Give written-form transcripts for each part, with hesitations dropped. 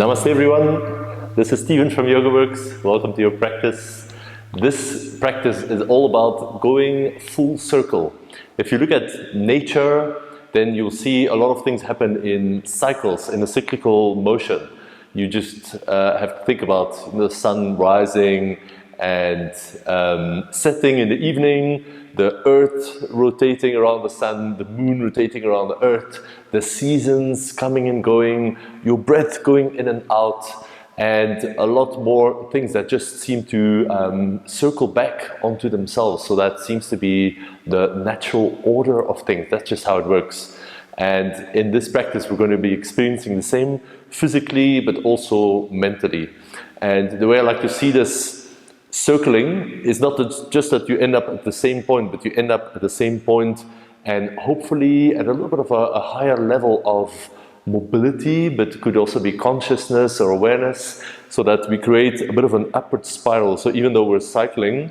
Namaste everyone, this is Steven from YogaWorks. Welcome to your practice. This practice is all about going full circle. If you look at nature, then you'll see a lot of things happen in cycles, in a cyclical motion. You just have to think about the sun rising and setting in the evening, the earth rotating around the sun, the moon rotating around the earth, the seasons coming and going, your breath going in and out, and a lot more things that just seem to circle back onto themselves. So that seems to be the natural order of things. That's just how it works. And in this practice, we're going to be experiencing the same physically, but also mentally. And the way I like to see this circling is not just that you end up at the same point, but you end up at the same point and hopefully at a little bit of a higher level of mobility, but could also be consciousness or awareness, so that we create a bit of an upward spiral. So even though we're cycling,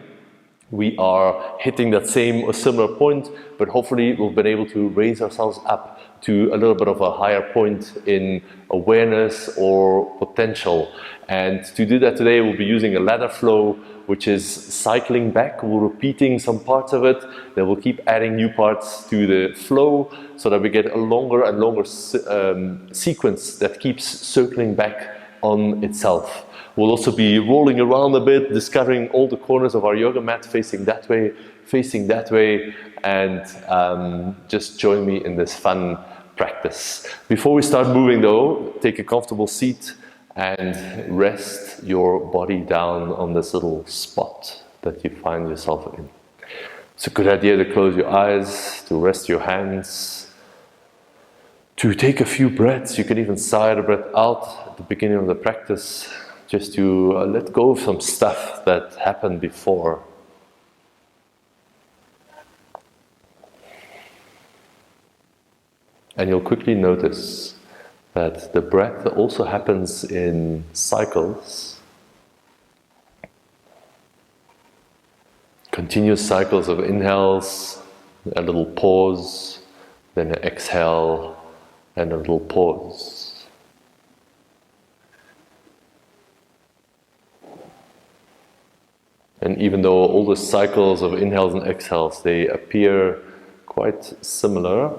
we are hitting that same or similar point, but hopefully we've been able to raise ourselves up to a little bit of a higher point in awareness or potential. And to do that today, we'll be using a ladder flow, which is cycling back. We're repeating some parts of it, then we'll keep adding new parts to the flow so that we get a longer and longer sequence that keeps circling back on itself. We'll also be rolling around a bit, discovering all the corners of our yoga mat, facing that way, and just join me in this fun practice. Before we start moving though, take a comfortable seat and rest your body down on this little spot that you find yourself in. It's a good idea to close your eyes, to rest your hands, to take a few breaths. You can even sigh the breath out at the beginning of the practice, just to let go of some stuff that happened before. And you'll quickly notice that the breath also happens in cycles. Continuous cycles of inhales, a little pause, then an exhale, and a little pause. And even though all the cycles of inhales and exhales, they appear quite similar,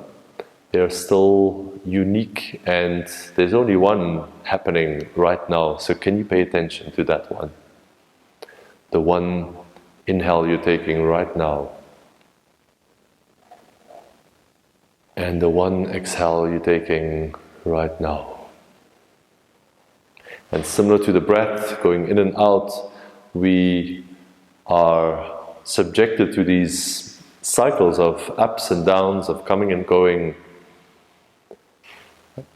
they are still unique, and there's only one happening right now. So can you pay attention to that one? The one inhale you're taking right now, and the one exhale you're taking right now. And similar to the breath going in and out, we are subjected to these cycles of ups and downs, of coming and going.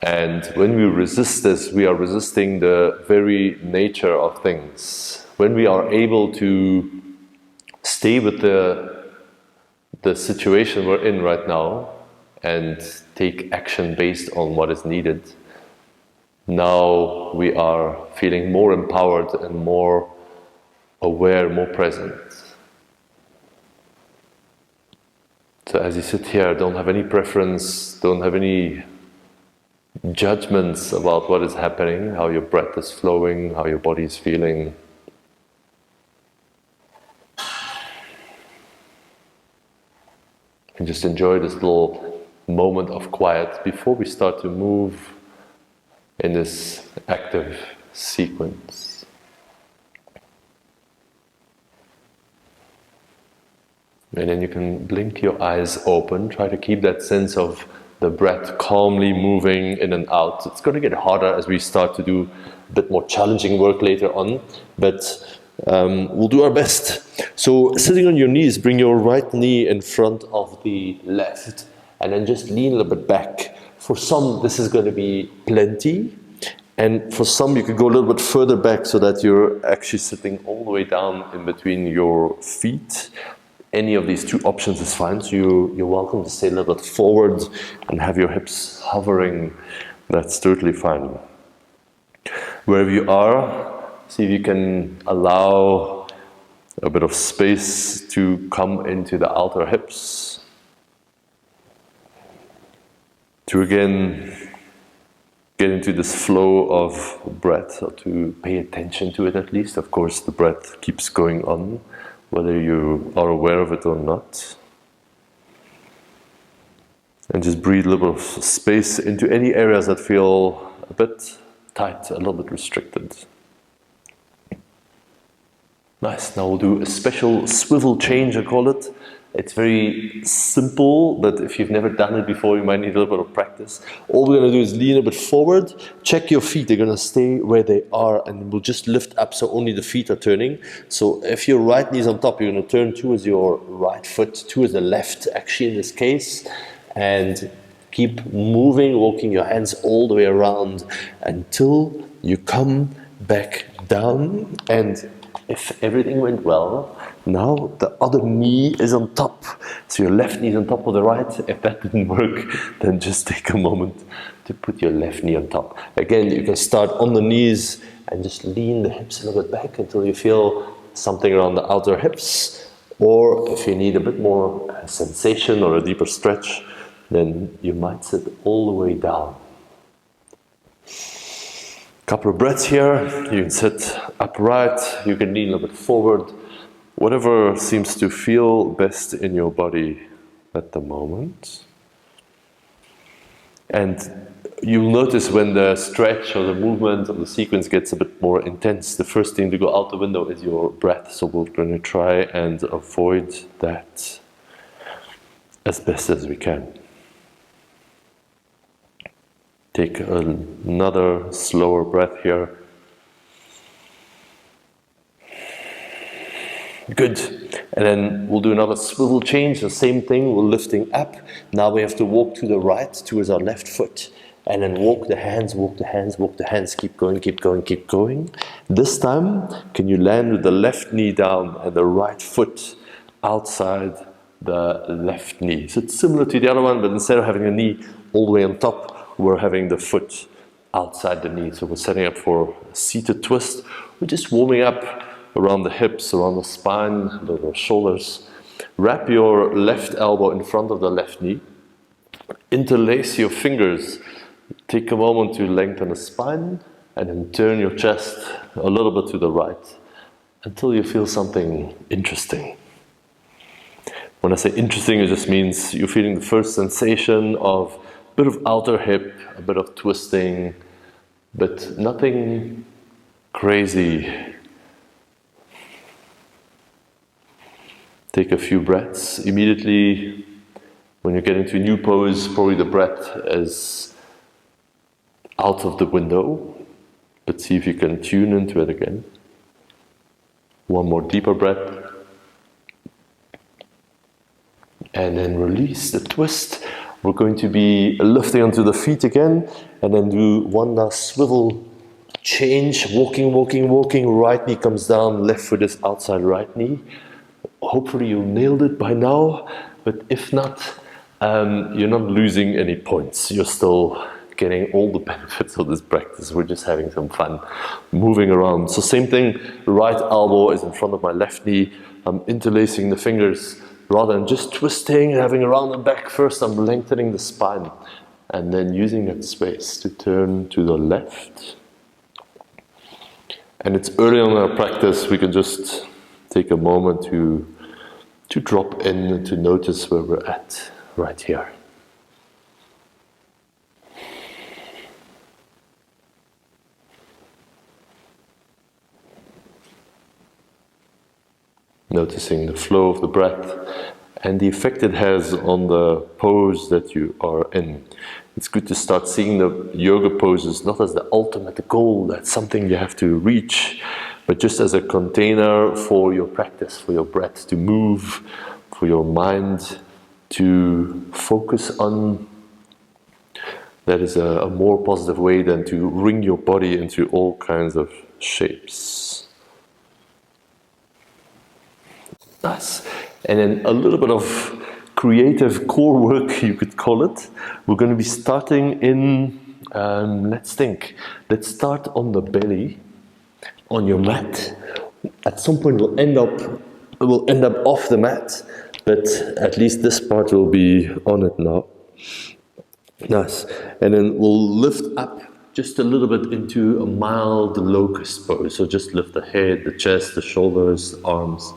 And when we resist this, we are resisting the very nature of things. When we are able to stay with the situation we're in right now and take action based on what is needed, now we are feeling more empowered and more aware, more present. So as you sit here, don't have any preference, don't have any judgments about what is happening, how your breath is flowing, how your body is feeling. And just enjoy this little moment of quiet before we start to move in this active sequence. And then you can blink your eyes open, try to keep that sense of the breath calmly moving in and out. It's going to get harder as we start to do a bit more challenging work later on, but we'll do our best. So sitting on your knees, bring your right knee in front of the left, and then just lean a little bit back. For some, this is going to be plenty, and for some, you could go a little bit further back so that you're actually sitting all the way down in between your feet. Any of these two options is fine, so you're welcome to stay a little bit forward and have your hips hovering. That's totally fine. Wherever you are, see if you can allow a bit of space to come into the outer hips. To again get into this flow of breath, or to pay attention to it at least. Of course, the breath keeps going on, whether you are aware of it or not. And just breathe a little space into any areas that feel a bit tight, a little bit restricted. Nice. Now we'll do a special swivel change, I call it. It's very simple, but if you've never done it before, you might need a little bit of practice. All we're going to do is lean a bit forward, check your feet, they're going to stay where they are, and we'll just lift up so only the feet are turning. So if your right knee is on top, you're going to turn towards your right foot, towards the left, actually in this case, and keep moving, walking your hands all the way around until you come back down. And if everything went well, now the other knee is on top. So your left knee is on top of the right. If that didn't work, then just take a moment to put your left knee on top. Again, you can start on the knees and just lean the hips a little bit back until you feel something around the outer hips. Or if you need a bit more sensation or a deeper stretch, then you might sit all the way down. Couple of breaths here. You can sit upright, you can lean a little bit forward. Whatever seems to feel best in your body at the moment. And you'll notice when the stretch or the movement of the sequence gets a bit more intense, the first thing to go out the window is your breath. So we're going to try and avoid that as best as we can. Take another slower breath here. Good. And then we'll do another swivel change, the same thing, we're lifting up. Now we have to walk to the right, towards our left foot. And then walk the hands, walk the hands, walk the hands. Keep going, keep going, keep going. This time, can you land with the left knee down and the right foot outside the left knee? So it's similar to the other one, but instead of having the knee all the way on top, we're having the foot outside the knee. So we're setting up for a seated twist. We're just warming up around the hips, around the spine, the shoulders. Wrap your left elbow in front of the left knee. Interlace your fingers. Take a moment to lengthen the spine and then turn your chest a little bit to the right until you feel something interesting. When I say interesting, it just means you're feeling the first sensation of a bit of outer hip, a bit of twisting, but nothing crazy. Take a few breaths. Immediately, when you get into a new pose, probably the breath is out of the window, but see if you can tune into it again. One more deeper breath. And then release the twist. We're going to be lifting onto the feet again, and then do one last swivel change. Walking, walking, walking. Right knee comes down, left foot is outside right knee. Hopefully you nailed it by now, but if not, you're not losing any points. You're still getting all the benefits of this practice. We're just having some fun moving around. So same thing, right elbow is in front of my left knee. I'm interlacing the fingers rather than just twisting and having a round and back. First I'm lengthening the spine and then using that space to turn to the left. And it's early on in our practice, we can just take a moment to drop in and to notice where we're at right here. Noticing the flow of the breath and the effect it has on the pose that you are in. It's good to start seeing the yoga poses not as the ultimate goal, that's something you have to reach, but just as a container for your practice, for your breath to move, for your mind to focus on. That is a more positive way than to wring your body into all kinds of shapes. Nice. And then a little bit of creative core work, you could call it. We're going to be starting in, let's think. Let's start on the belly, on your mat. At some point we'll end up off the mat, but at least this part will be on it now. Nice. And then we'll lift up just a little bit into a mild locust pose. So just lift the head, the chest, the shoulders, the arms,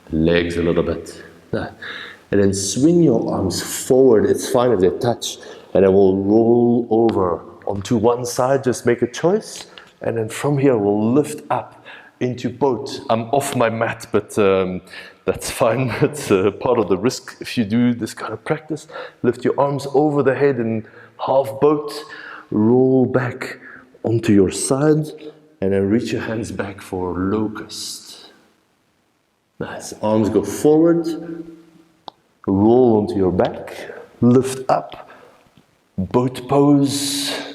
the legs a little bit. And then swing your arms forward. It's fine if they touch. And then we'll roll over onto one side. Just make a choice. And then from here, we'll lift up into boat. I'm off my mat, but that's fine. It's part of the risk if you do this kind of practice. Lift your arms over the head in half boat. Roll back onto your side. And then reach your hands back for locust. Nice. Arms go forward. Roll onto your back. Lift up. Boat pose.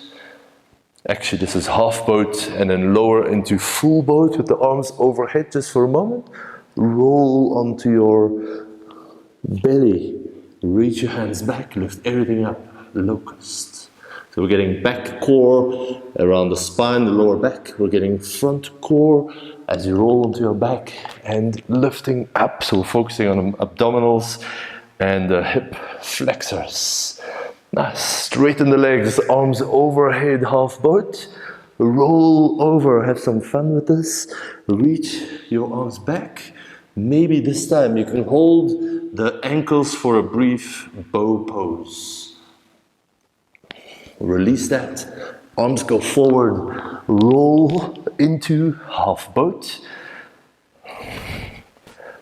Actually, this is half boat, and then lower into full boat with the arms overhead just for a moment. Roll onto your belly. Reach your hands back, lift everything up. Locust. So we're getting back core around the spine, the lower back. We're getting front core as you roll onto your back and lifting up. So we're focusing on abdominals and hip flexors. Nice. Straighten the legs, arms overhead, half boat. Roll over, have some fun with this. Reach your arms back. Maybe this time you can hold the ankles for a brief bow pose. Release that. Arms go forward. Roll into half boat.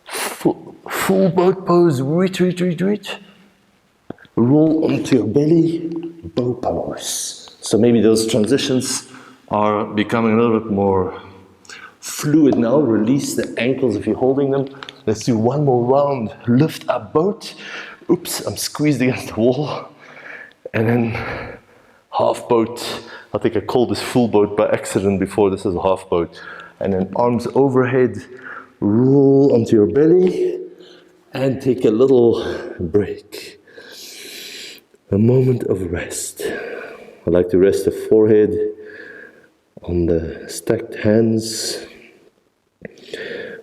Full boat pose. Reach, reach, reach, reach. Roll onto your belly, bow pose. So maybe those transitions are becoming a little bit more fluid now. Release the ankles if you're holding them. Let's do one more round. Lift up boat. Oops, I'm squeezed against the wall. And then half boat. I think I called this full boat by accident before. This is a half boat. And then arms overhead. Roll onto your belly. And take a little break. A moment of rest. I like to rest the forehead on the stacked hands,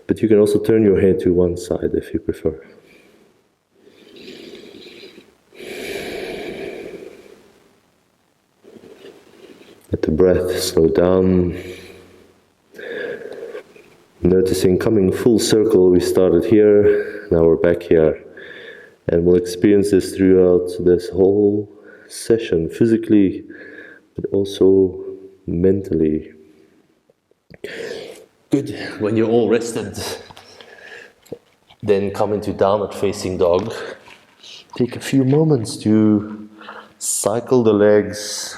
but you can also turn your head to one side if you prefer. Let the breath slow down. Noticing coming full circle, we started here, now we're back here. And we'll experience this throughout this whole session, physically, but also mentally. Good. When you're all rested, then come into downward facing dog. Take a few moments to cycle the legs,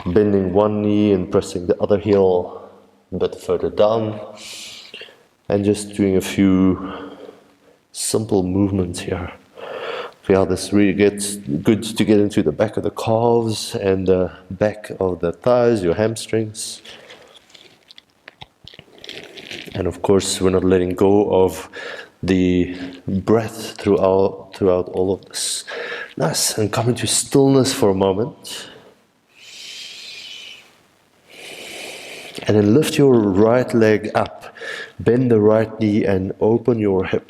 bending one knee and pressing the other heel a bit further down, and just doing a few simple movements here. Feel this really gets good to get into the back of the calves and the back of the thighs, your hamstrings. And of course, we're not letting go of the breath throughout all of this. Nice. And come into stillness for a moment. And then lift your right leg up. Bend the right knee and open your hip.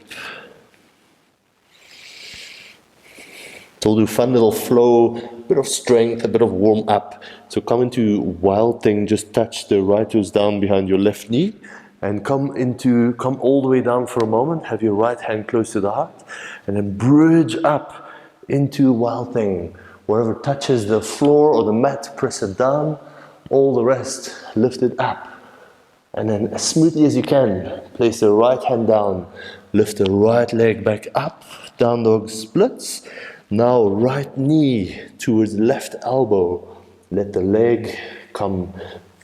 So we'll do fun little flow, a bit of strength, a bit of warm up. So come into wild thing, just touch the right toes down behind your left knee and come all the way down for a moment. Have your right hand close to the heart and then bridge up into wild thing. Wherever touches the floor or the mat, press it down. All the rest, lift it up. And then as smoothly as you can, place the right hand down. Lift the right leg back up, down dog splits. Now right knee towards left elbow. Let the leg come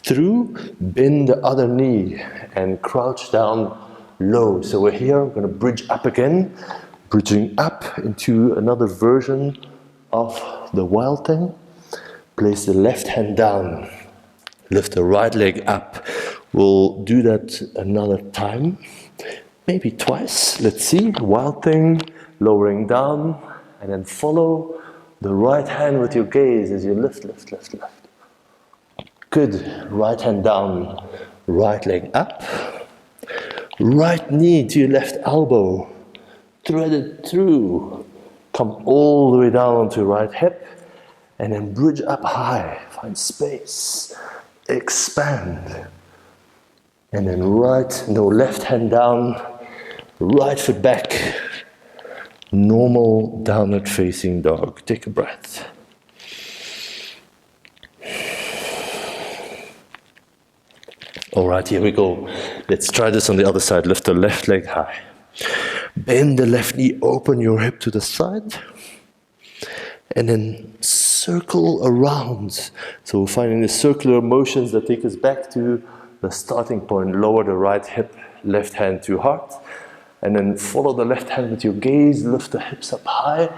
through, bend the other knee and crouch down low. So we're here, we're going to bridge up again, bridging up into another version of the wild thing. Place the left hand down, lift the right leg up. We'll do that another time, maybe twice. Let's see, wild thing, lowering down. And then follow the right hand with your gaze as you lift, lift, lift, lift. Good. Right hand down, right leg up. Right knee to your left elbow. Thread it through. Come all the way down onto right hip. and then bridge up high, find space, expand. And then left hand down, right foot back, normal downward facing dog. Take a breath. All right, here we go. Let's try this on the other side. Lift the left leg high. Bend the left knee, open your hip to the side. And then circle around. So we're finding the circular motions that take us back to the starting point. Lower the right hip, left hand to heart. And then follow the left hand with your gaze. Lift the hips up high,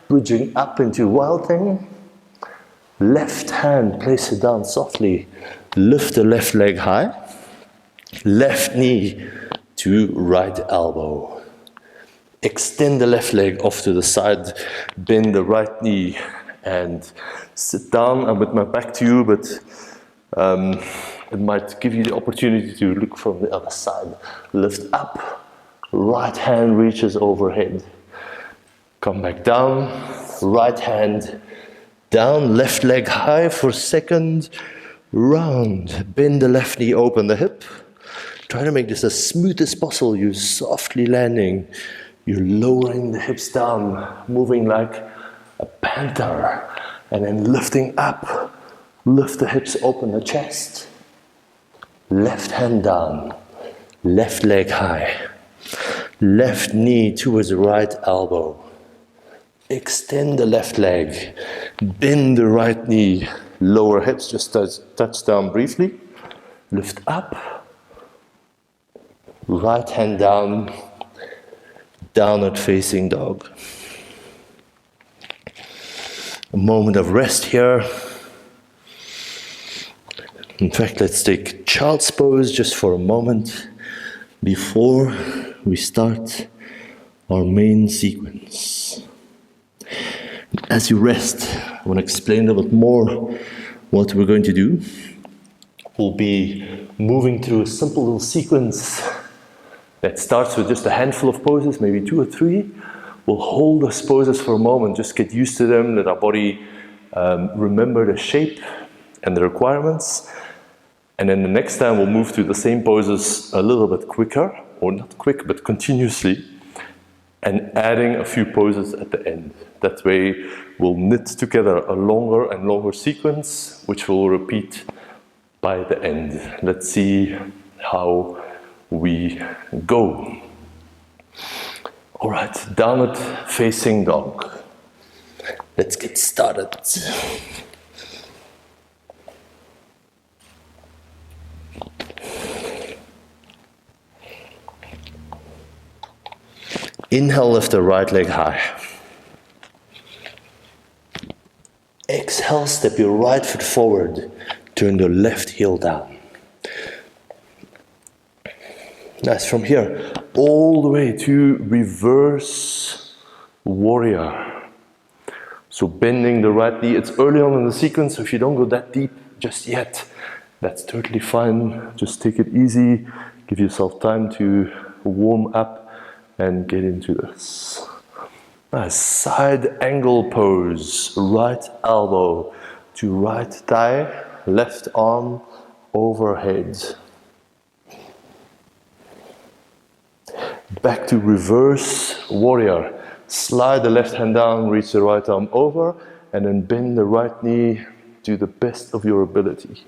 bridging up into wild thing. Left hand, place it down softly. Lift the left leg high. Left knee to right elbow. Extend the left leg off to the side. Bend the right knee and sit down. I'm with my back to you, but it might give you the opportunity to look from the other side. Lift up. Right hand reaches overhead. Come back down. Right hand down. Left leg high for second round. Bend the left knee, open the hip. Try to make this as smooth as possible. You're softly landing. You're lowering the hips down, moving like a panther. And then lifting up. Lift the hips, open the chest. Left hand down. Left leg high. Left knee towards the right elbow. Extend the left leg. Bend the right knee. Lower hips, just touch down briefly. Lift up. Right hand down. Downward facing dog. A moment of rest here. In fact, let's take child's pose just for a moment before we start our main sequence. As you rest, I want to explain a little bit more what we're going to do. We'll be moving through a simple little sequence that starts with just a handful of poses, maybe 2 or 3. We'll hold those poses for a moment, just get used to them, let our body remember the shape and the requirements. And then the next time we'll move through the same poses a little bit quicker, or not quick, but continuously, and adding a few poses at the end. That way we'll knit together a longer and longer sequence, which we'll repeat by the end. Let's see how we go. All right, downward facing dog. Let's get started. Inhale, lift the right leg high. Exhale, step your right foot forward. Turn the left heel down. Nice. From here, all the way to reverse warrior. So bending the right knee. It's early on in the sequence, so if you don't go that deep just yet, that's totally fine. Just take it easy. Give yourself time to warm up and get into this. Nice. Side angle pose. Right elbow to right thigh. Left arm overhead. Back to reverse warrior. Slide the left hand down, reach the right arm over, and then bend the right knee to the best of your ability.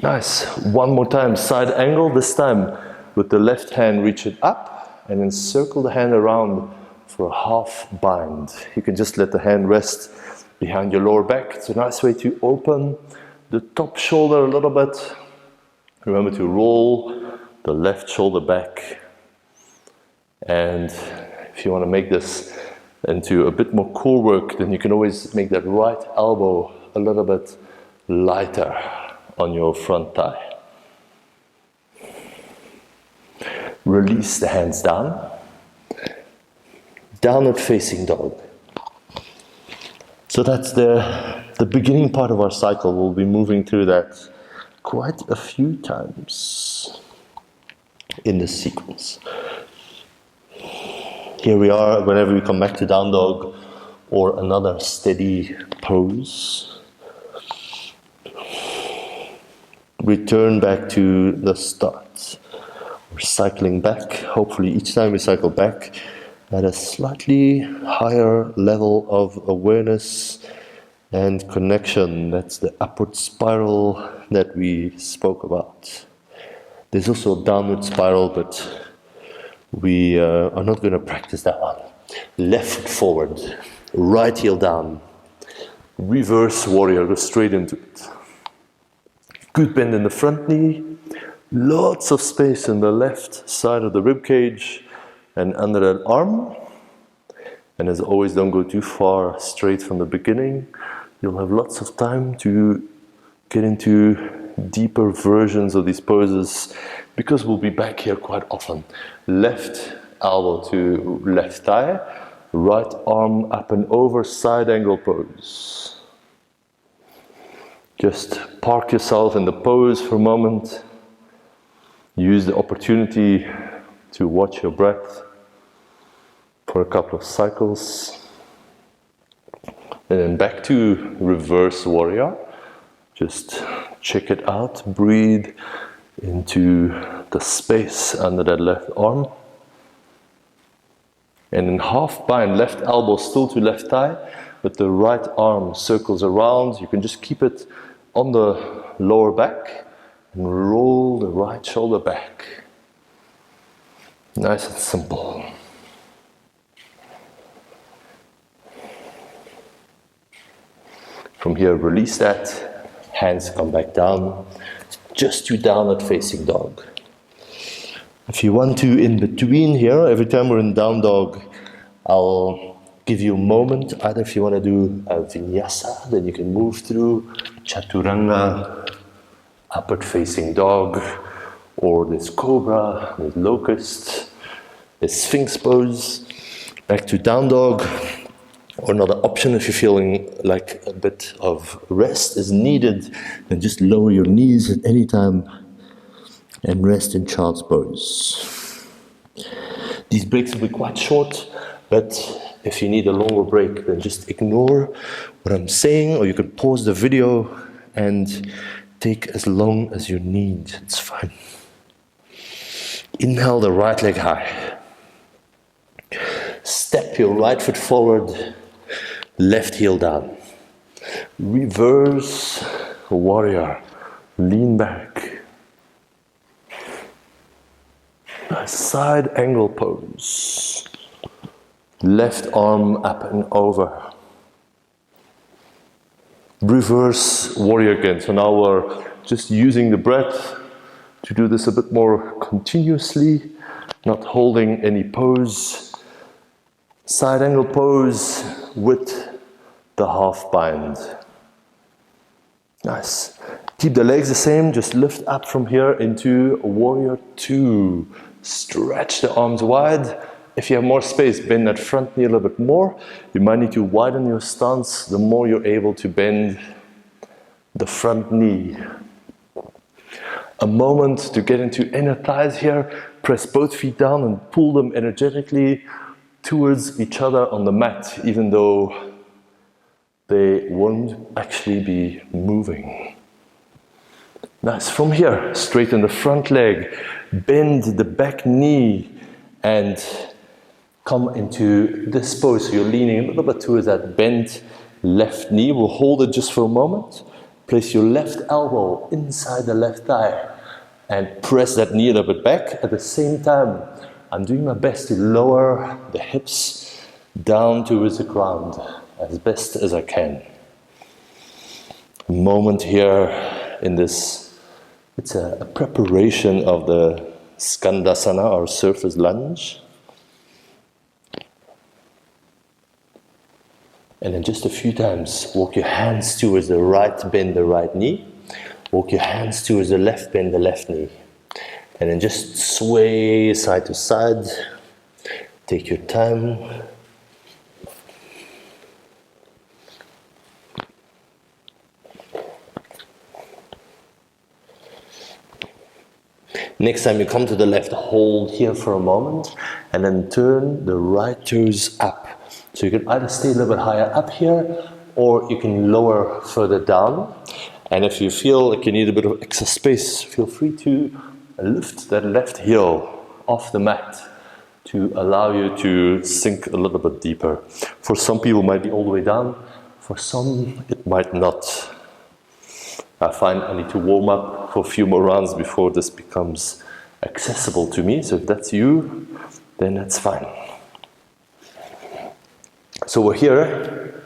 Nice. One more time, side angle, this time with the left hand reach it up, and then circle the hand around for a half bind. You can just let the hand rest behind your lower back. It's a nice way to open the top shoulder a little bit. Remember to roll the left shoulder back. And if you want to make this into a bit more core work, then you can always make that right elbow a little bit lighter on your front thigh. Release the hands down. Downward facing dog. So that's the beginning part of our cycle. We'll be moving through that quite a few times in this sequence. Here we are, whenever we come back to down dog or another steady pose. Return back to the start. We're cycling back. Hopefully each time we cycle back at a slightly higher level of awareness and connection. That's the upward spiral that we spoke about. There's also a downward spiral, but we are not going to practice that one. Left foot forward, right heel down, reverse warrior, go straight into it. Good bend in the front knee, lots of space in the left side of the rib cage and under that arm. And as always, don't go too far straight from the beginning. You'll have lots of time to get into deeper versions of these poses because we'll be back here quite often. Left elbow to left thigh, right arm up and over, side angle pose. Just park yourself in the pose for a moment. Use the opportunity to watch your breath for a couple of cycles. And then back to reverse warrior. Just check it out. Breathe into the space under that left arm. And in half bind, left elbow still to left thigh, but the right arm circles around. You can just keep it on the lower back and roll the right shoulder back. Nice and simple. From here, release that. Hands come back down. Just to downward facing dog. If you want to, in between here, every time we're in down dog, I'll give you a moment. Either if you want to do a vinyasa, then you can move through chaturanga, upward facing dog, or this cobra, this locust, this sphinx pose, back to down dog. Or another option, if you're feeling like a bit of rest is needed, then just lower your knees at any time and rest in child's pose. These breaks will be quite short, but if you need a longer break, then just ignore what I'm saying, or you can pause the video and take as long as you need. It's fine. Inhale the right leg high. Step your right foot forward. Left heel down. Reverse warrior. Lean back. A side angle pose. Left arm up and over. Reverse warrior again. So now we're just using the breath to do this a bit more continuously, not holding any pose. Side angle pose with the half bind. Nice. Keep the legs the same, just lift up from here into warrior two. Stretch the arms wide. If you have more space, bend that front knee a little bit more. You might need to widen your stance the more you're able to bend the front knee. A moment to get into inner thighs here. Press both feet down and pull them energetically towards each other on the mat, even though they won't actually be moving. Nice. From here, straighten the front leg, bend the back knee, and come into this pose. So you're leaning a little bit towards that bent left knee. We'll hold it just for a moment. Place your left elbow inside the left thigh and press that knee a little bit back. At the same time, I'm doing my best to lower the hips down towards the ground as best as I can. A moment here in this, it's a preparation of the Skandasana or surface lunge. And then just a few times, walk your hands towards the right, bend the right knee. Walk your hands towards the left, bend the left knee. And then just sway side to side. Take your time. Next time you come to the left, hold here for a moment and then turn the right toes up. So you can either stay a little bit higher up here, or you can lower further down. And if you feel like you need a bit of extra space, feel free to lift that left heel off the mat to allow you to sink a little bit deeper. For some people it might be all the way down, for some it might not. I find I need to warm up for a few more rounds before this becomes accessible to me, so if that's you, then that's fine. So we're here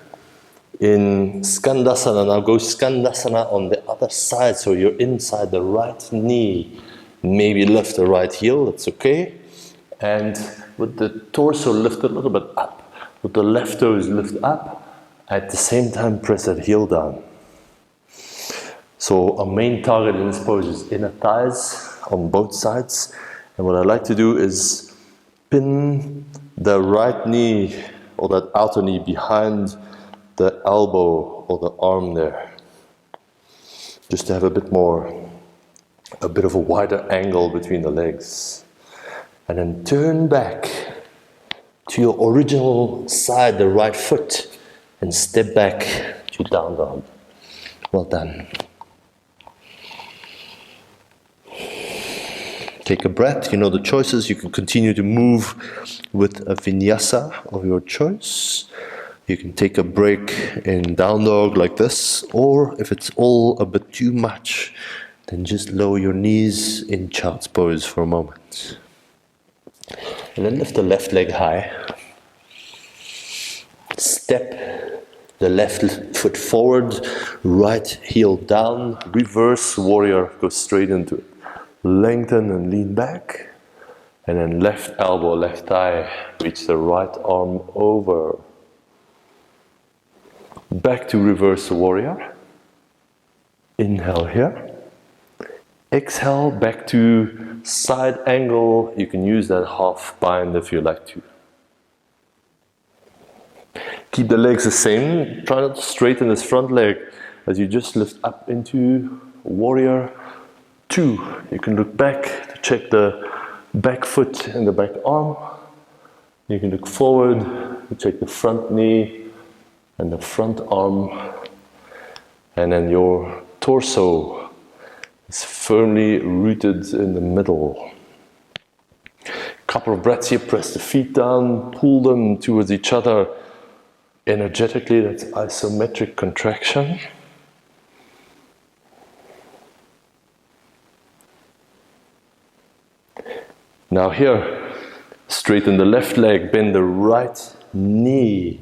in Skandasana. Now go Skandasana on the other side, so you're inside the right knee. Maybe lift the right heel, that's okay. And with the torso lift a little bit up, with the left toes lift up, at the same time press that heel down. So our main target in this pose is inner thighs on both sides. And what I like to do is pin the right knee or that outer knee behind the elbow or the arm there. Just to have a bit of a wider angle between the legs. And then turn back to your original side, the right foot, and step back to down dog. Well done. Take a breath, you know the choices. You can continue to move with a vinyasa of your choice. You can take a break in down dog like this, or if it's all a bit too much, then just lower your knees in child's pose for a moment. And then lift the left leg high. Step the left foot forward, right heel down, reverse warrior, go straight into it. Lengthen and lean back, and then left elbow, left thigh, reach the right arm over. Back to reverse warrior. Inhale here. Exhale, back to side angle. You can use that half bind if you like to. Keep the legs the same. Try not to straighten this front leg as you just lift up into warrior 2. You can look back to check the back foot and the back arm. You can look forward to check the front knee and the front arm. And then your torso is firmly rooted in the middle. Couple of breaths here, press the feet down, pull them towards each other. Energetically, that's isometric contraction. Now here, straighten the left leg, bend the right knee,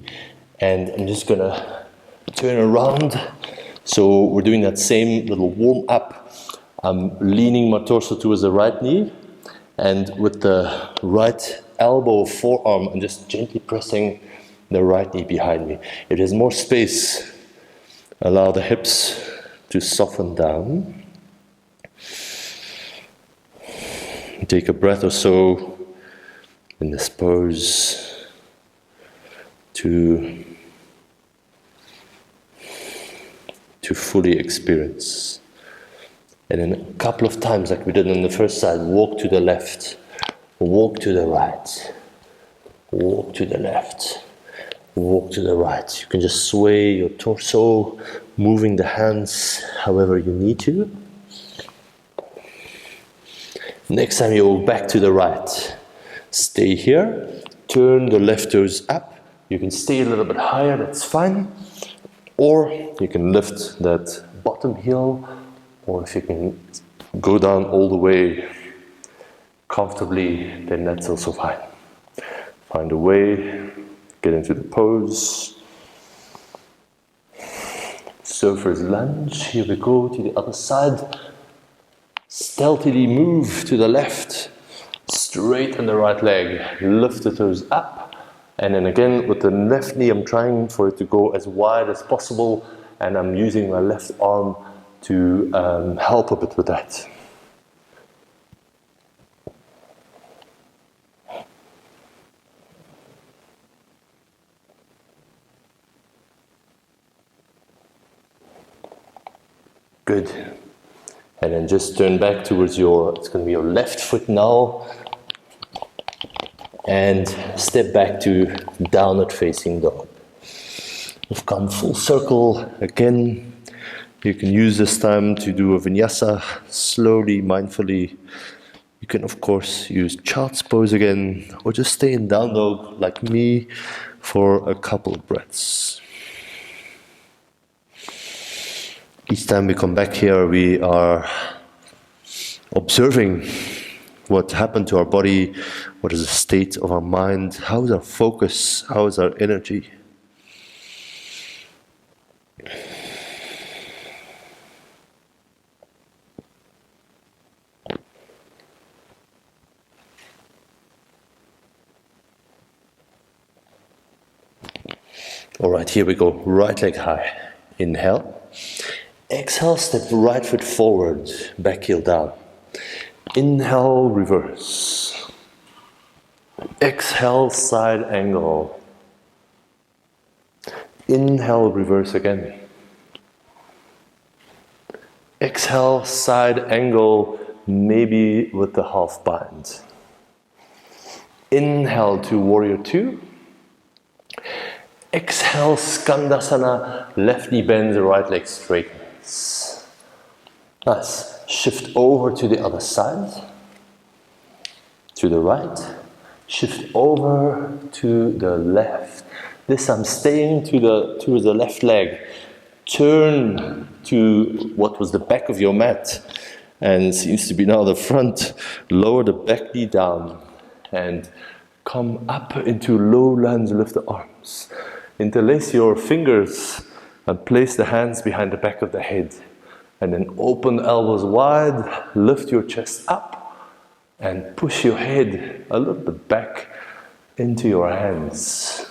and I'm just gonna turn around. So we're doing that same little warm up. I'm leaning my torso towards the right knee, and with the right elbow, forearm, I'm just gently pressing the right knee behind me. If there's more space, allow the hips to soften down. Take a breath or so in this pose to fully experience. And then a couple of times, like we did on the first side, walk to the left, walk to the right, walk to the left, walk to the right. You can just sway your torso, moving the hands however you need to. Next time you go back to the right, stay here, turn the left toes up. You can stay a little bit higher, that's fine. Or you can lift that bottom heel, or if you can go down all the way comfortably, then that's also fine. Find a way, get into the pose. Surfer's lunge, here we go to the other side. Stealthily move to the left, straighten the right leg, lift the toes up, and then again with the left knee I'm trying for it to go as wide as possible, and I'm using my left arm to help a bit with that. Good. And then just turn back towards it's going to be your left foot now. And step back to downward facing dog. We've come full circle again. You can use this time to do a vinyasa slowly, mindfully. You can of course use child's pose again, or just stay in down dog like me for a couple of breaths. Each time we come back here, we are observing what happened to our body, what is the state of our mind, how is our focus, how is our energy. All right, here we go, right leg high. Inhale. Exhale, step right foot forward, back heel down. Inhale, reverse. Exhale, side angle. Inhale, reverse again. Exhale, side angle, maybe with the half bind. Inhale to warrior two. Exhale, Skandasana, left knee bends, right leg straightens. Nice. Shift over to the other side, to the right. Shift over to the left. This I'm staying to the left leg. Turn to what was the back of your mat, and seems to be now the front. Lower the back knee down, and come up into low lunge, lift the arms. Interlace your fingers and place the hands behind the back of the head. And then open the elbows wide, lift your chest up and push your head a little bit back into your hands.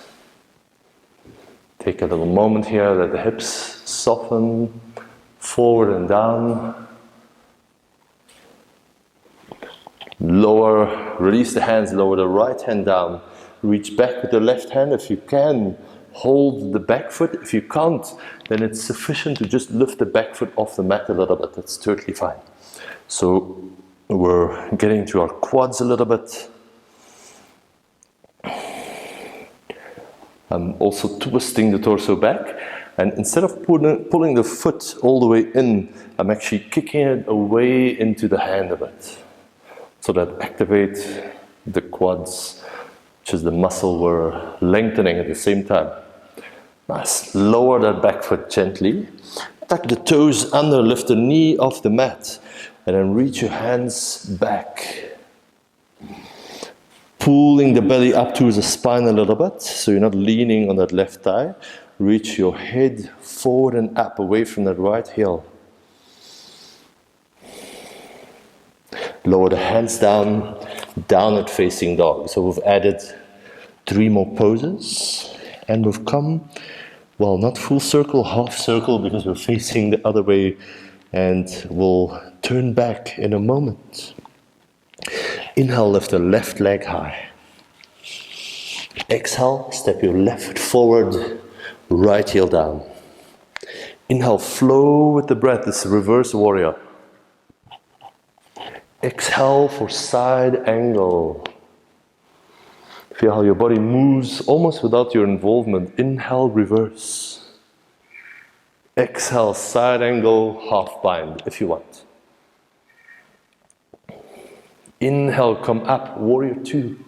Take a little moment here, let the hips soften forward and down. Lower, release the hands, lower the right hand down. Reach back with the left hand if you can. Hold the back foot. If you can't, then it's sufficient to just lift the back foot off the mat a little bit. That's totally fine. So we're getting to our quads a little bit. I'm also twisting the torso back. And instead of pulling the foot all the way in, I'm actually kicking it away into the hand a bit. So that activates the quads, which is the muscle we're lengthening at the same time. Nice. Lower that back foot gently. Tuck the toes under, lift the knee off the mat. And then reach your hands back. Pulling the belly up towards the spine a little bit, so you're not leaning on that left thigh. Reach your head forward and up, away from that right heel. Lower the hands down, downward facing dog. So we've added 3 more poses. And we've come, well, not full circle, half circle, because we're facing the other way, and we'll turn back in a moment. Inhale, lift the left leg high. Exhale, step your left foot forward, right heel down. Inhale, flow with the breath, this reverse warrior. Exhale for side angle. Feel how your body moves almost without your involvement. Inhale, reverse. Exhale, side angle, half bind if you want. Inhale, come up, warrior two.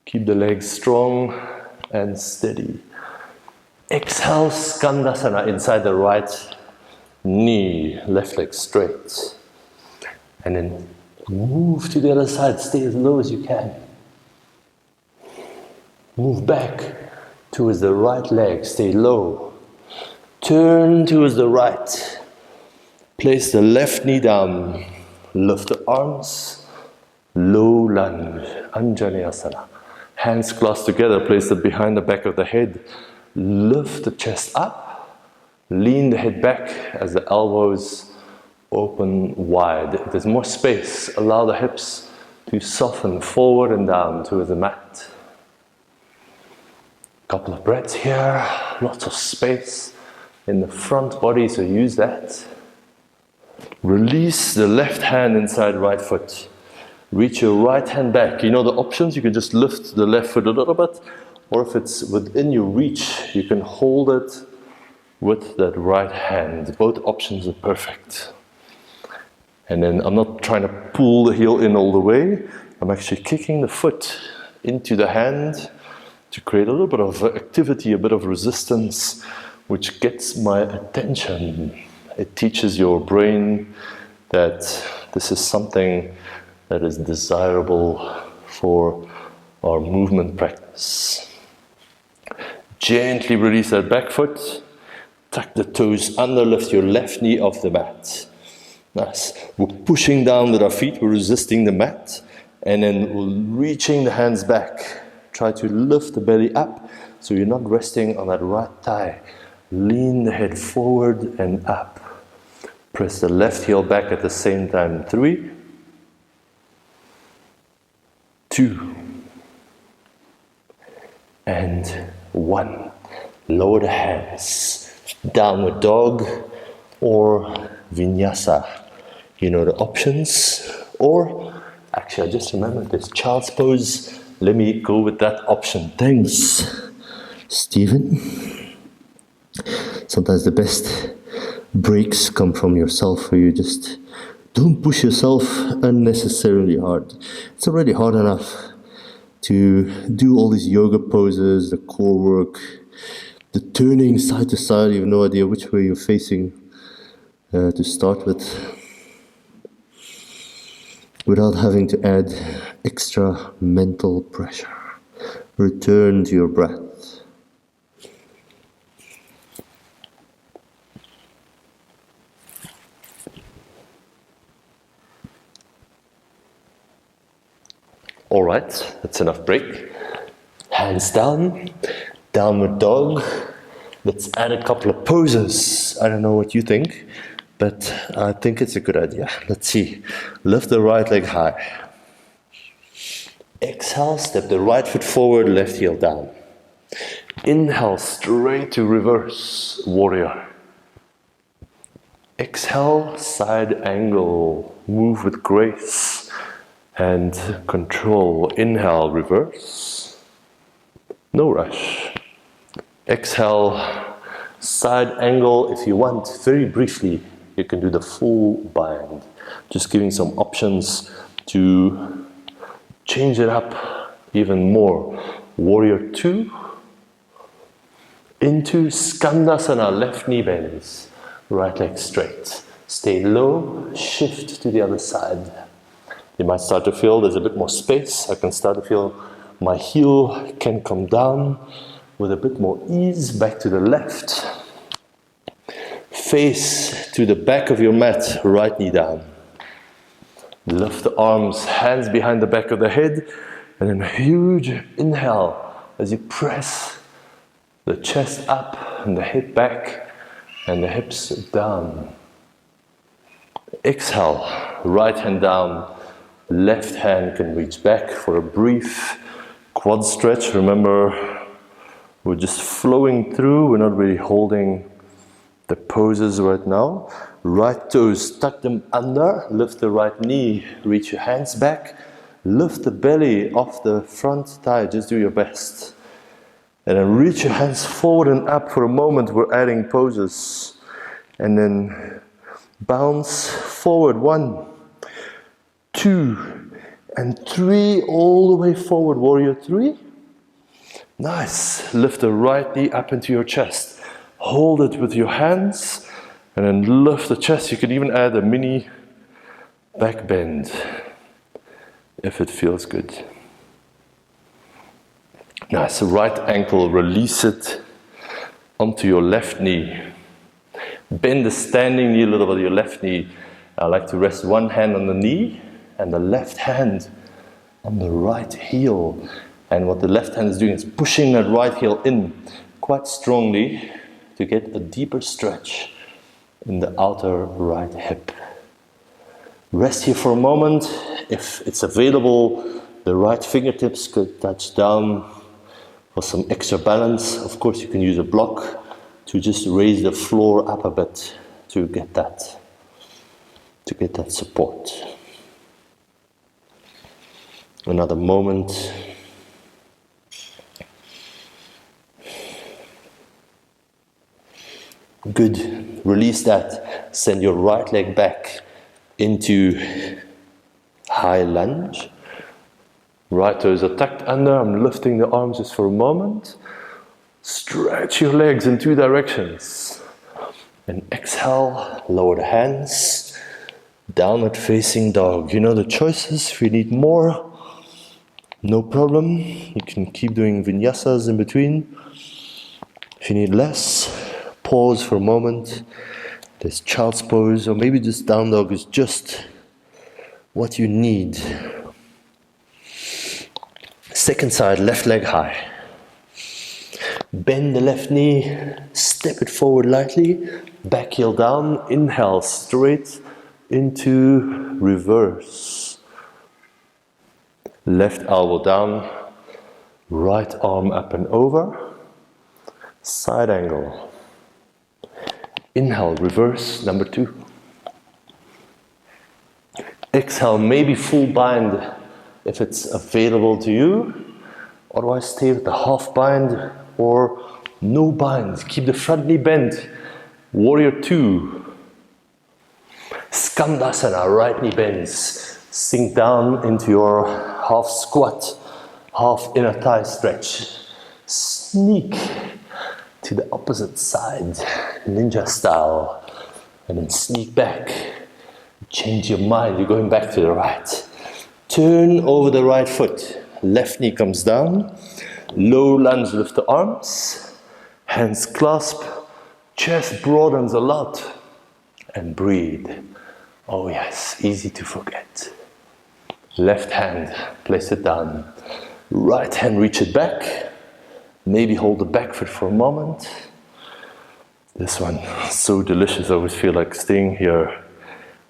Keep the legs strong and steady. Exhale, Skandasana, inside the right knee, left leg straight. And then move to the other side, stay as low as you can. Move back towards the right leg, stay low. Turn towards the right. Place the left knee down. Lift the arms. Low lunge, Anjaneyasana. Hands clasped together, place it behind the back of the head. Lift the chest up. Lean the head back as the elbows open wide. If there's more space, allow the hips to soften forward and down towards the mat. Couple of breaths here, lots of space in the front body, so use that. Release the left hand inside right foot. reach your right hand back. You know the options, you can just lift the left foot a little bit, or if it's within your reach, you can hold it with that right hand. Both options are perfect. And then I'm not trying to pull the heel in all the way, I'm actually kicking the foot into the hand to create a little bit of activity, a bit of resistance, which gets my attention. It teaches your brain that this is something that is desirable for our movement practice. Gently release that back foot, tuck the toes under, lift your left knee off the mat. Nice. We're pushing down with our feet, we're resisting the mat, and then we're reaching the hands back. Try to lift the belly up so you're not resting on that right thigh. Lean the head forward and up. Press the left heel back at the same time. 3, 2, and 1. Lower the hands. Downward dog or vinyasa. You know the options. Or, actually I just remembered this child's pose. Let me go with that option. Thanks, Stephen. Sometimes the best breaks come from yourself, where you just don't push yourself unnecessarily hard. It's already hard enough to do all these yoga poses, the core work, the turning side to side. You have no idea which way you're facing to start with, without having to add extra mental pressure. Return to your breath. All right, that's enough break. Hands down, downward dog. Let's add a couple of poses. I don't know what you think, but I think it's a good idea. Let's see. Lift the right leg high. Exhale, step the right foot forward, left heel down. Inhale, straight to reverse warrior. Exhale, side angle. Move with grace and control. Inhale, reverse. No rush. Exhale, side angle. If you want, very briefly, you can do the full bind. Just giving some options to change it up even more. Warrior 2. Into Skandasana, left knee bends. Right leg straight. Stay low, shift to the other side. You might start to feel there's a bit more space. I can start to feel my heel can come down with a bit more ease, back to the left. Face to the back of your mat, right knee down. Lift the arms, hands behind the back of the head, and then a huge inhale as you press the chest up and the head back and the hips down. Exhale, right hand down, left hand can reach back for a brief quad stretch. Remember, we're just flowing through, we're not really holding the poses right now. Right toes, tuck them under, lift the right knee, reach your hands back, lift the belly off the front thigh, just do your best. And then reach your hands forward and up. For a moment we're adding poses. And then bounce forward, 1, 2, and 3, all the way forward, warrior 3. Nice, lift the right knee up into your chest. Hold it with your hands, and then lift the chest. You can even add a mini back bend, if it feels good. Nice, right ankle, release it onto your left knee. Bend the standing knee a little bit, your left knee. I like to rest one hand on the knee and the left hand on the right heel. And what the left hand is doing is pushing that right heel in quite strongly to get a deeper stretch in the outer right hip. Rest here for a moment. If it's available, the right fingertips could touch down for some extra balance. Of course, you can use a block to just raise the floor up a bit to get that support. Another moment. Good. Release that. Send your right leg back into high lunge. Right toes are tucked under. I'm lifting the arms just for a moment. Stretch your legs in two directions. And exhale, lower the hands. Downward facing dog. You know the choices. If you need more, no problem. You can keep doing vinyasas in between. If you need less, pause for a moment. There's child's pose, or maybe this down dog is just what you need. Second side, left leg high. Bend the left knee, step it forward lightly, back heel down, inhale straight into reverse. Left elbow down, right arm up and over, side angle. Inhale, reverse, number 2. Exhale, maybe full bind if it's available to you. Otherwise, stay with the half bind or no bind. Keep the front knee bent. Warrior 2. Skandasana, right knee bends. Sink down into your half squat, half inner thigh stretch. Sneak to the opposite side, ninja style. And then sneak back. Change your mind, you're going back to the right. Turn over the right foot. Left knee comes down. Low lunge, lift the arms. Hands clasp. Chest broadens a lot. And breathe. Oh yes, easy to forget. Left hand, place it down. Right hand, reach it back. Maybe hold the back foot for a moment. This one, so delicious. I always feel like staying here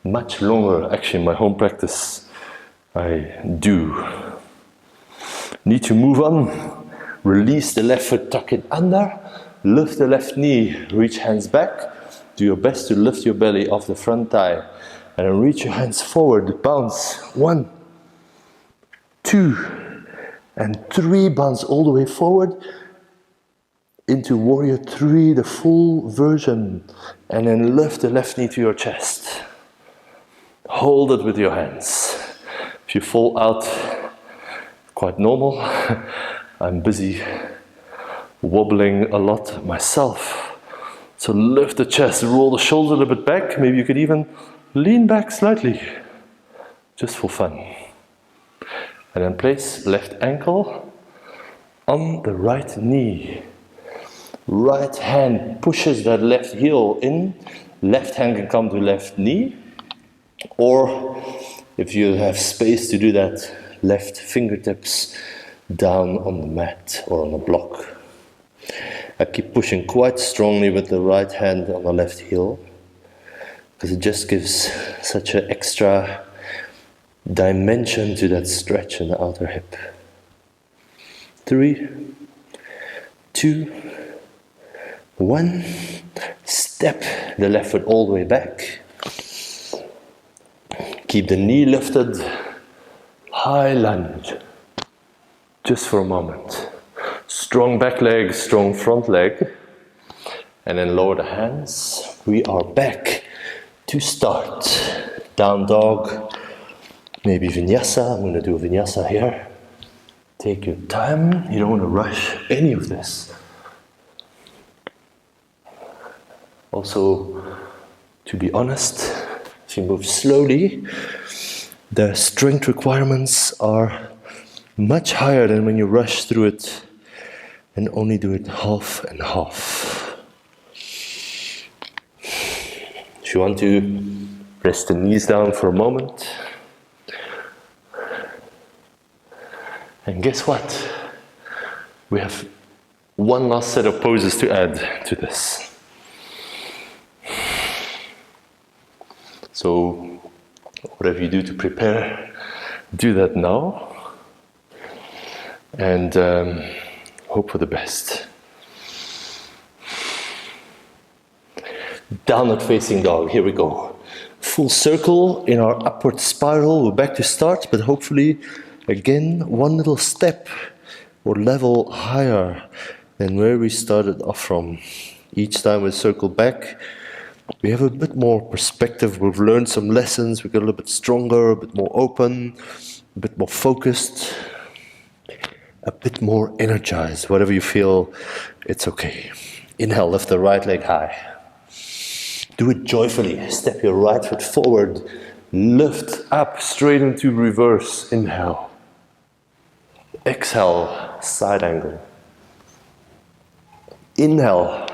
much longer. Actually, in my home practice, I do. Need to move on. Release the left foot, tuck it under. Lift the left knee, reach hands back. Do your best to lift your belly off the front thigh. And then reach your hands forward, bounce. 1, 2, and 3. Bounce all the way forward into warrior 3, the full version. And then lift the left knee to your chest. Hold it with your hands. If you fall out, quite normal. I'm busy wobbling a lot myself. So lift the chest, roll the shoulders a little bit back. Maybe you could even lean back slightly, just for fun. And then place left ankle on the right knee. Right hand pushes that left heel in. Left hand can come to left knee. Or if you have space to do that, left fingertips down on the mat or on a block. I keep pushing quite strongly with the right hand on the left heel, because it just gives such an extra dimension to that stretch in the outer hip. 3, 2, 1. Step the left foot all the way back. Keep the knee lifted. High lunge. Just for a moment. Strong back leg, strong front leg. And then lower the hands. We are back to start. Down dog. Maybe vinyasa. I'm going to do a vinyasa here. Take your time. You don't want to rush any of this. Also, to be honest, if you move slowly, the strength requirements are much higher than when you rush through it and only do it half and half. If you want to, press the knees down for a moment. And guess what? We have one last set of poses to add to this. So, whatever you do to prepare, do that now. And hope for the best. Downward facing dog, here we go. Full circle in our upward spiral. We're back to start, but hopefully Again, one little step or level higher than where we started off from. Each time we circle back, we have a bit more perspective. We've learned some lessons. We got a little bit stronger, a bit more open, a bit more focused, a bit more energized. Whatever you feel, it's okay. Inhale, lift the right leg high. Do it joyfully. Step your right foot forward. Lift up straight into reverse. Inhale. Exhale, side angle. Inhale.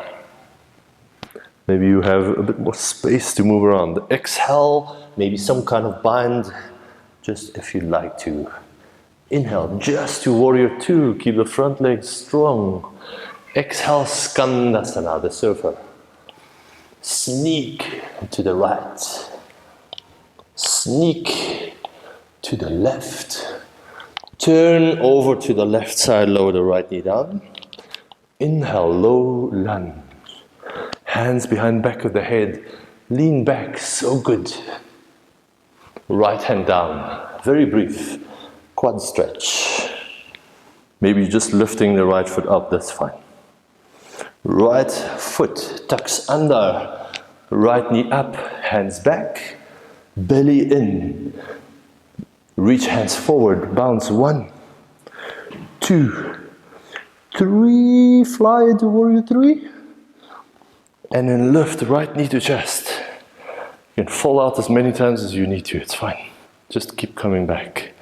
Maybe you have a bit more space to move around. Exhale, maybe some kind of bind, just if you'd like to. Inhale, just to warrior two. Keep the front legs strong. Exhale, Skandasana, the surfer. Sneak to the right. Sneak to the left. Turn over to the left side, lower the right knee down. Inhale, low lunge. Hands behind back of the head. Lean back, so good. Right hand down, very brief. Quad stretch. Maybe just lifting the right foot up, that's fine. Right foot tucks under. Right knee up, hands back. Belly in. Reach hands forward, bounce 1, 2, 3, fly into warrior 3. And then lift right knee to chest. You can fall out as many times as you need to, it's fine. Just keep coming back.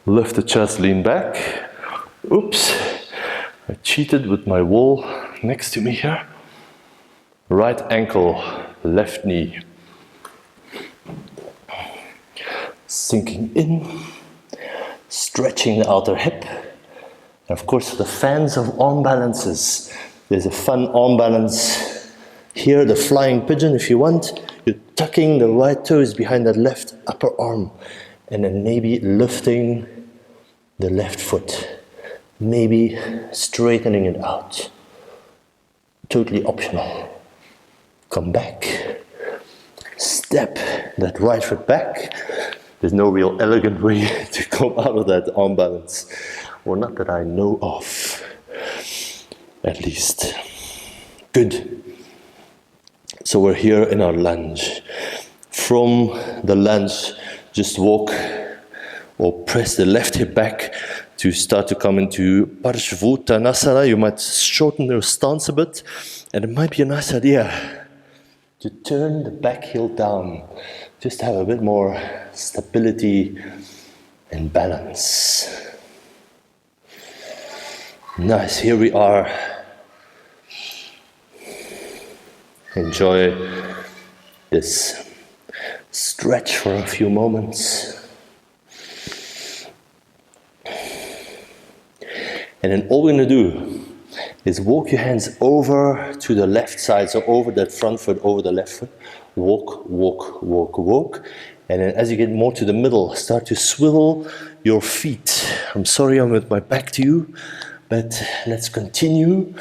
Lift the chest, lean back. Oops, I cheated with my wall next to me here. Right ankle, left knee. Sinking in, stretching the outer hip. And of course, the fans of arm balances. There's a fun arm balance here, the flying pigeon if you want. You're tucking the right toes behind that left upper arm and then maybe lifting the left foot. Maybe straightening it out. Totally optional. Come back. Step that right foot back. There's no real elegant way to come out of that arm balance. Or not that I know of, at least. Good. So we're here in our lunge. From the lunge, just walk or press the left hip back to start to come into Parshvottanasana. You might shorten your stance a bit, and it might be a nice idea to turn the back heel down. Just have a bit more stability and balance. Nice, here we are. Enjoy this stretch for a few moments. And then all we're going to do is walk your hands over to the left side, so over that front foot, over the left foot. Walk, walk, walk, walk. And then as you get more to the middle, start to swivel your feet. I'm sorry I'm with my back to you, but let's continue.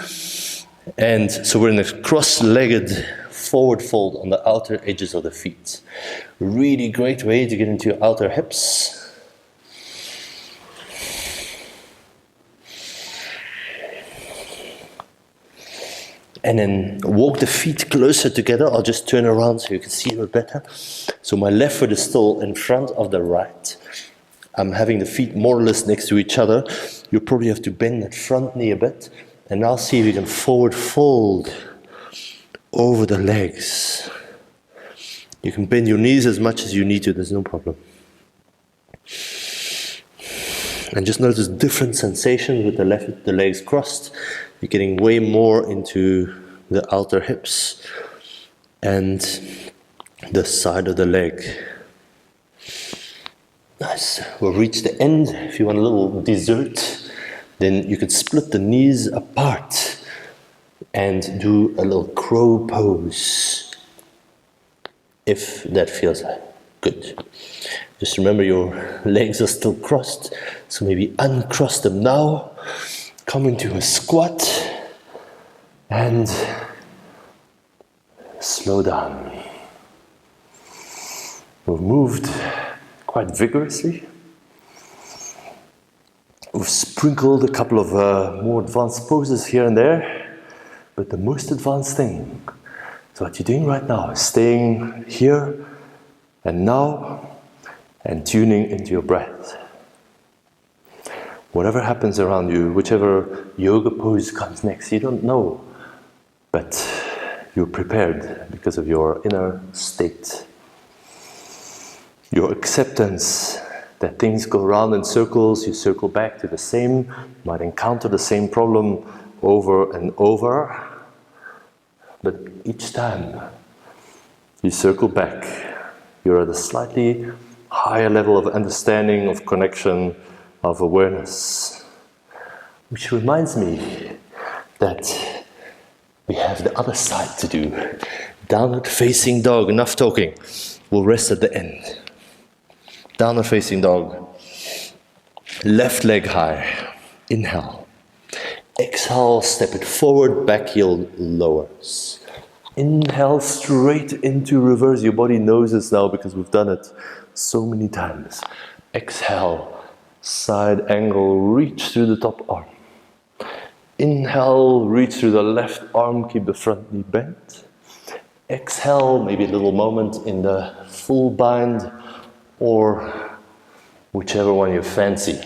And so we're in a cross-legged forward fold on the outer edges of the feet. Really great way to get into your outer hips. And then walk the feet closer together. I'll just turn around so you can see it better. So my left foot is still in front of the right. I'm having the feet more or less next to each other. You probably have to bend that front knee a bit. And now see if you can forward fold over the legs. You can bend your knees as much as you need to, there's no problem. And just notice different sensations with the legs crossed. You're getting way more into the outer hips and the side of the leg. Nice. We'll reach the end. If you want a little dessert, then you could split the knees apart and do a little crow pose, if that feels good. Just remember your legs are still crossed, so maybe uncross them now. Come into a squat and slow down. We've moved quite vigorously. sprinkled a couple of more advanced poses here and there, but the most advanced thing is what you're doing right now, staying here and now and tuning into your breath. Whatever happens around you, whichever yoga pose comes next, you don't know, but you're prepared because of your inner state. Your acceptance that things go around in circles, you circle back to the same, you might encounter the same problem over and over, but each time you circle back, you're at a slightly higher level of understanding, of connection, of awareness. Which reminds me that we have the other side to do. Downward facing dog, enough talking. We'll rest at the end. Downward facing dog. Left leg high. Inhale. Exhale, step it forward, back heel lowers. Inhale straight into reverse. Your body knows this now because we've done it so many times. Exhale, side angle, reach through the top arm. Inhale, reach through the left arm, keep the front knee bent. Exhale, maybe a little moment in the full bind or whichever one you fancy.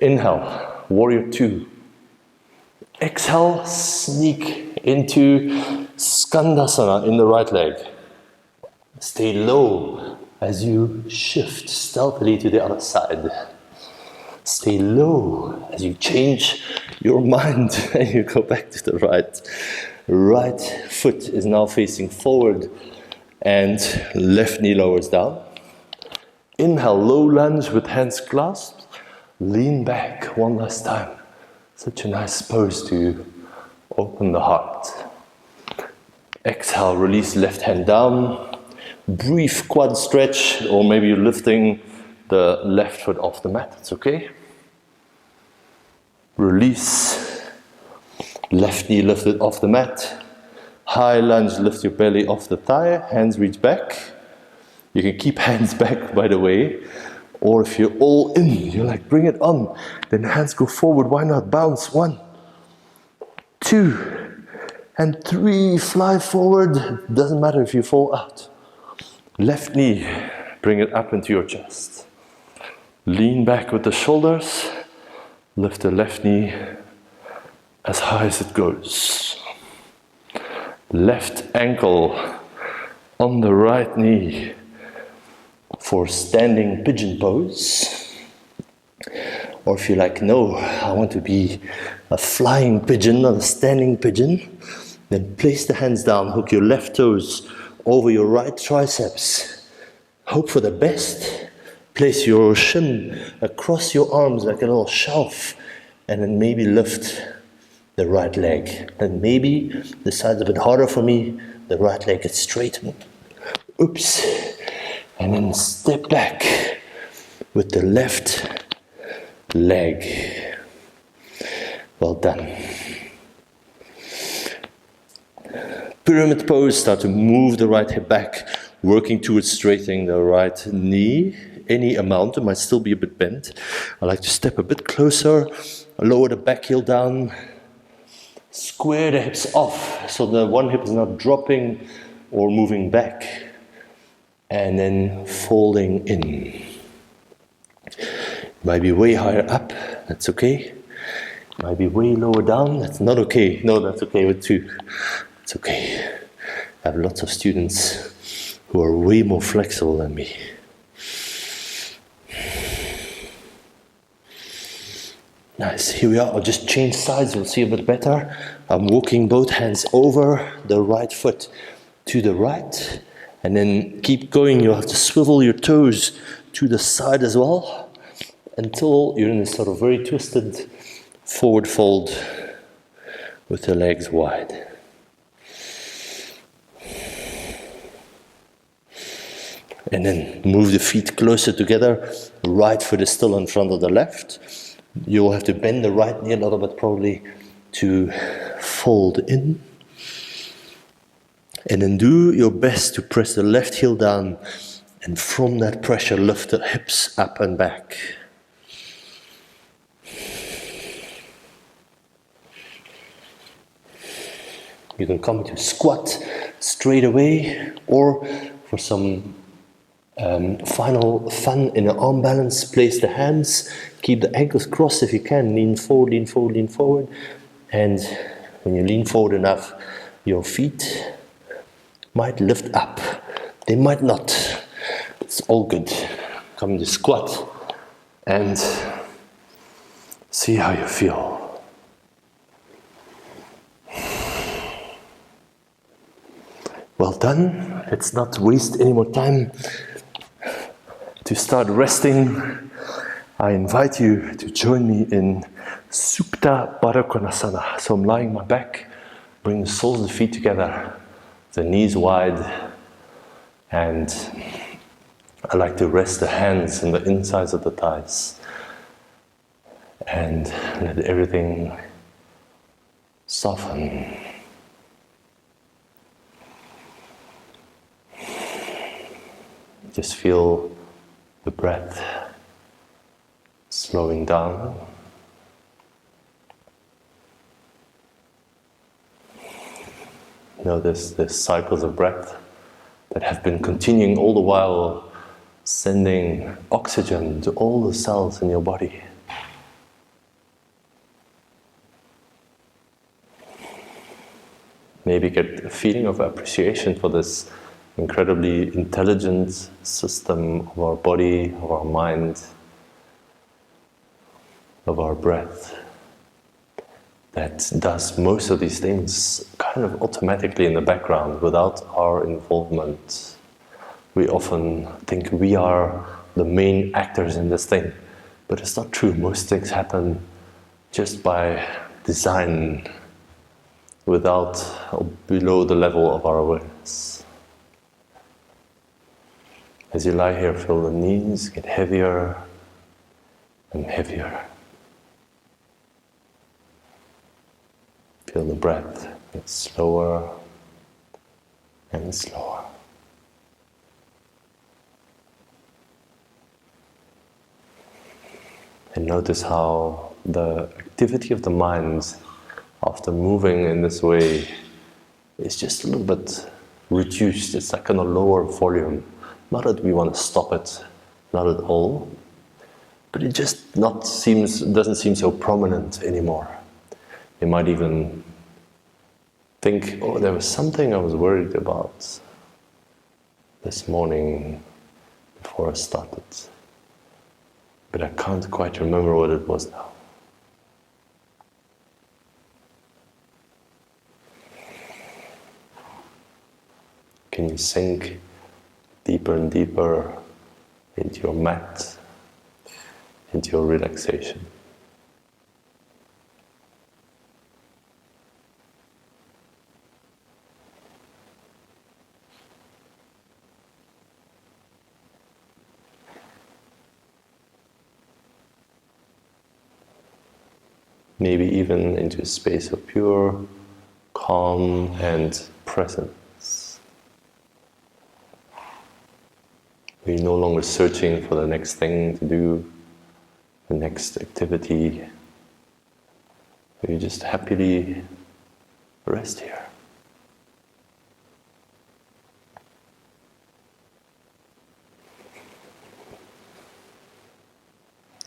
Inhale, warrior two. Exhale, sneak into Skandasana in the right leg. Stay low as you shift stealthily to the other side. Stay low as you change your mind and you go back to the right. Right foot is now facing forward and left knee lowers down. Inhale, low lunge with hands clasped. Lean back one last time. Such a nice pose to open the heart. Exhale, release left hand down. Brief quad stretch, or maybe you're lifting the left foot off the mat. It's okay. Release. Left knee lifted off the mat. High lunge, lift your belly off the thigh. Hands reach back. You can keep hands back, by the way. Or if you're all in, you're like, bring it on. Then hands go forward, why not? Bounce, 1, 2, and 3. Fly forward, doesn't matter if you fall out. Left knee, bring it up into your chest. Lean back with the shoulders. Lift the left knee as high as it goes. Left ankle on the right knee for standing pigeon pose. Or if you're like, no, I want to be a flying pigeon, not a standing pigeon, then place the hands down, hook your left toes over your right triceps. Hope for the best. Place your shin across your arms like a little shelf, and then maybe lift the right leg. And maybe this side's a bit harder for me, the right leg is straight. Oops. And then step back with the left leg. Well done. Pyramid pose, start to move the right hip back, working towards straightening the right knee. Any amount, it might still be a bit bent. I like to step a bit closer, lower the back heel down, square the hips off so the one hip is not dropping or moving back. And then folding in. Might be way higher up, that's okay. Might be way lower down, that's not okay. No, that's okay with 2. It's okay. I have lots of students who are way more flexible than me. Nice, here we are. I'll just change sides, we'll see a bit better. I'm walking both hands over the right foot to the right. And then keep going, you'll have to swivel your toes to the side as well until you're in this sort of very twisted forward fold with the legs wide. And then move the feet closer together. Right foot is still in front of the left. You'll have to bend the right knee a little bit probably to fold in. And then do your best to press the left heel down, and from that pressure lift the hips up and back. You can come to squat straight away, or for some final fun in an arm balance, place the hands, keep the ankles crossed if you can, lean forward, lean forward, lean forward. And when you lean forward enough, your feet might lift up. They might not. It's all good. Come to squat and see how you feel. Well done. Let's not waste any more time. To start resting, I invite you to join me in Supta Baddha Konasana. So I'm lying on my back, bring the soles of the feet together, the knees wide, and I like to rest the hands on the insides of the thighs and let everything soften. Just feel the breath slowing down. Notice the cycles of breath that have been continuing all the while, sending oxygen to all the cells in your body. Maybe get a feeling of appreciation for this incredibly intelligent system of our body, of our mind, of our breath, that does most of these things kind of automatically in the background without our involvement. We often think we are the main actors in this thing, but it's not true. Most things happen just by design, without or below the level of our awareness. As you lie here, feel the knees get heavier and heavier. Feel the breath get slower and slower. And notice how the activity of the mind, after moving in this way, is just a little bit reduced. It's like on a lower volume. Not that we want to stop it, not at all, but it just doesn't seem so prominent anymore. You might even think, oh, there was something I was worried about this morning before I started, but I can't quite remember what it was now. Can you sink deeper and deeper into your mat, into your relaxation? Maybe even into a space of pure calm and presence. We're no longer searching for the next thing to do, the next activity. We just happily rest here.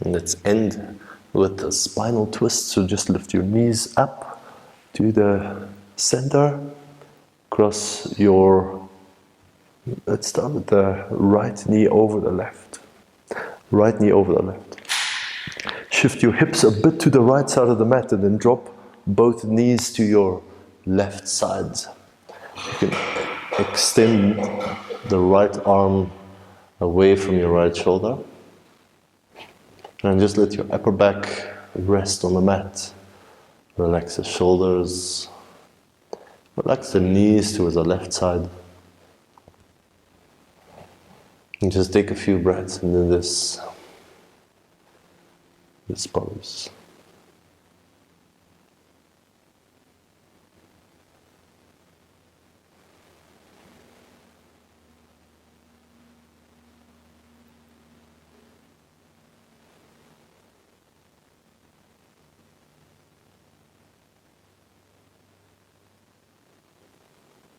And let's end with a spinal twist. So just lift your knees up to the center, cross your, let's start with the right knee over the left. Right knee over the left. Shift your hips a bit to the right side of the mat and then drop both knees to your left side. You can extend the right arm away from your right shoulder. And just let your upper back rest on the mat. Relax the shoulders. Relax the knees towards the left side. And just take a few breaths into this pose.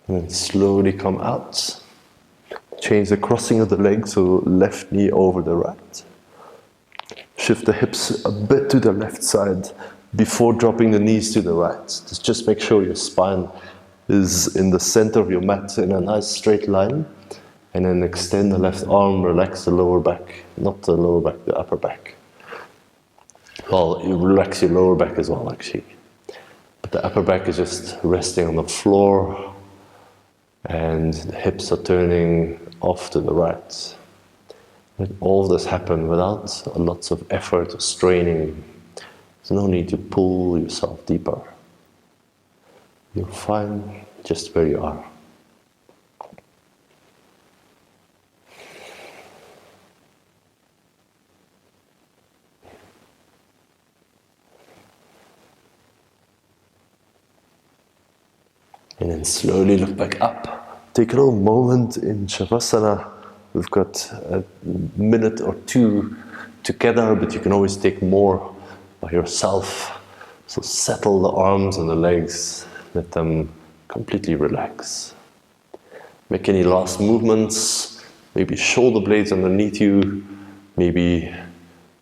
And then slowly come out. Change the crossing of the legs, so left knee over the right. Shift the hips a bit to the left side before dropping the knees to the right. Just make sure your spine is in the center of your mat in a nice straight line. And then extend the left arm, relax the lower back. Not the lower back, the upper back. Well, you relax your lower back as well, actually. But the upper back is just resting on the floor. And the hips are turning off to the right. Let all of this happen without lots of effort or straining. There's no need to pull yourself deeper. You're fine just where you are. And then slowly look back up. Take a little moment in Shavasana. We've got a minute or two together, but you can always take more by yourself. So settle the arms and the legs. Let them completely relax. Make any last movements. Maybe shoulder blades underneath you. Maybe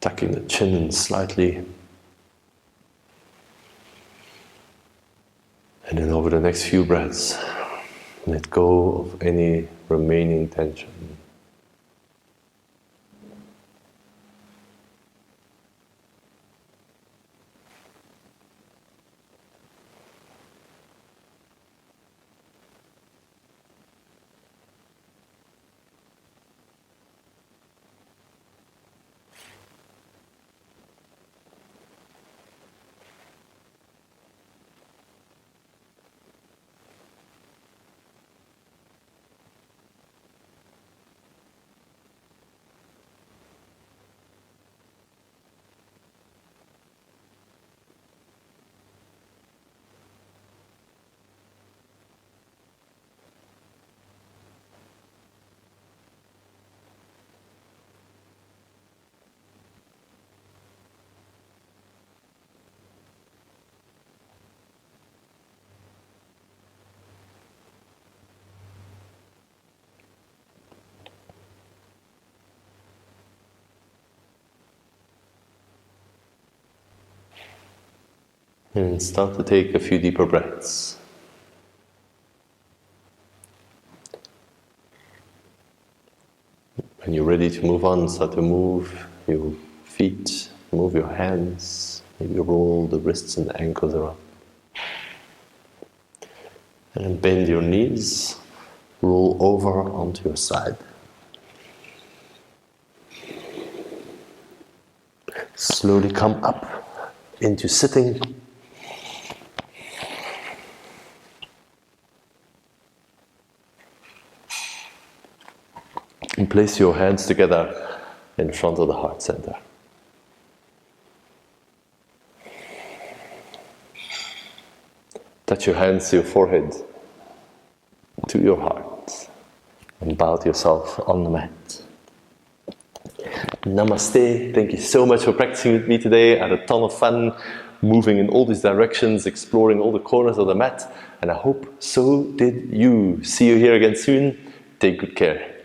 tucking the chin in slightly. And then over the next few breaths, let go of any remaining tension. And start to take a few deeper breaths. When you're ready to move on, start to move your feet, move your hands, maybe roll the wrists and the ankles around. And then bend your knees, roll over onto your side. Slowly come up into sitting. And place your hands together in front of the heart center. Touch your hands to your forehead, to your heart, and bow to yourself on the mat. Namaste. Thank you so much for practicing with me today. I had a ton of fun moving in all these directions, exploring all the corners of the mat, and I hope so did you. See you here again soon. Take good care.